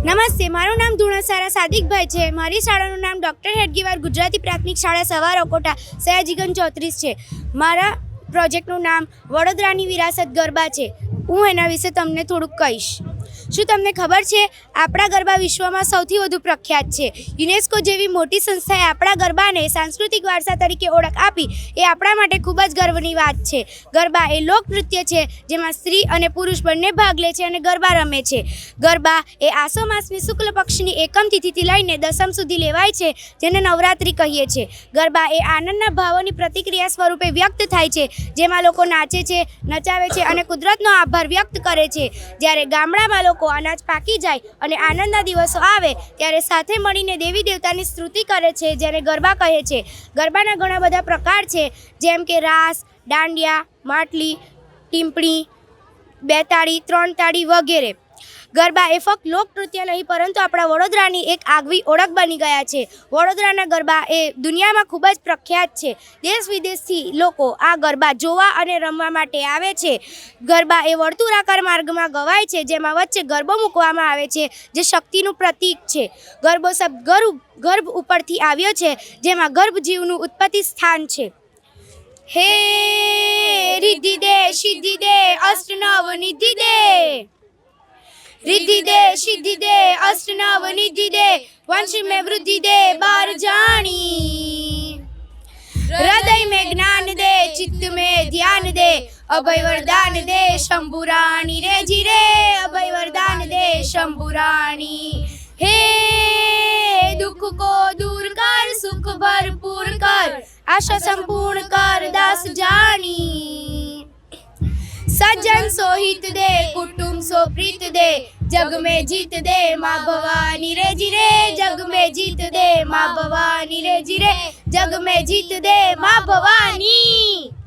નમસ્તે, મારું નામ ધુણાસારા સાદિકભાઈ છે. મારી શાળાનું નામ ડૉક્ટર હેડગેવાર ગુજરાતી પ્રાથમિક શાળા સવારોકોટા સયાજીગંજ 34 છે. મારા પ્રોજેક્ટનું નામ વડોદરાની વિરાસત ગરબા છે. હું એના વિશે તમને થોડુંક કહીશ. શું તમને ખબર છે આપણા ગરબા વિશ્વમાં સૌથી વધુ પ્રખ્યાત છે? યુનેસ્કો જેવી મોટી સંસ્થાએ આપણા ગરબાને સાંસ્કૃતિક વારસા તરીકે ઓળખ આપી એ આપણા માટે ખૂબ જ ગર્વની વાત છે. ગરબા એ લોકનૃત્ય છે જેમાં સ્ત્રી અને પુરુષ બંને ભાગ લે છે અને ગરબા રમે છે. ગરબા એ આસો માસની શુક્લ પક્ષની એકમ તિથિથી લઈને દસમ સુધી લેવાય છે, જેને નવરાત્રિ કહીએ છીએ. ગરબા એ આનંદના ભાવોની પ્રતિક્રિયા સ્વરૂપે વ્યક્ત થાય છે, જેમાં લોકો નાચે છે, નચાવે છે અને કુદરતનો આભાર વ્યક્ત કરે છે. જ્યારે ગામડામાં લોકો અનાજ પાકી જાય અને આનંદના દિવસો આવે ત્યારે સાથે મળીને દેવી દેવતાની સ્તુતિ કરે છે, જેને ગરબા કહે છે. ગરબાના ઘણા બધા પ્રકાર છે, જેમ કે રાસ, દાંડિયા, માટલી, ટીમ્પણી, બે તાળી, ત્રણ તાળી વગેરે. ગરબા એ ફક્ત લોકનૃત્ય નહીં પરંતુ આપણા વડોદરાની એક આગવી ઓળખ બની ગયા છે. વડોદરાના ગરબા એ દુનિયામાં ખૂબ જ પ્રખ્યાત છે. દેશ વિદેશથી લોકો આ ગરબા જોવા અને રમવા માટે આવે છે. ગરબા એ વર્તુળાકાર માર્ગમાં ગવાય છે, જેમાં વચ્ચે ગરબો મૂકવામાં આવે છે, જે શક્તિનું પ્રતીક છે. ગરબો શબ્દ ગર્ભ ઉપરથી આવ્યો છે, જેમાં ગર્ભ જીવનું ઉત્પત્તિ સ્થાન છે. હે રિદ્ધિ દે સિદ્ધિ દે અષ્ટ નવ નિધિ દે, रिद्धि दे सिद्धि दे अष्ट नव निधि दे, वंश में वृद्धि दे बार जानी, हृदय में ज्ञान दे चित्त में ध्यान दे, अभय वरदान दे शंभुरानी रे जीरे, अभय वरदान दे शंभुरानी. हे दुख को दूर कर सुख भरपूर कर, आशा संपूर्ण कर दास जानी. सज्जन सो हित दे कुटुंब सो प्रीत दे, जग में जीत दे माँ भवानी रे जीरे, जग में जीत दे माँ भवानी रे जीरे, जग में जीत दे माँ भवानी.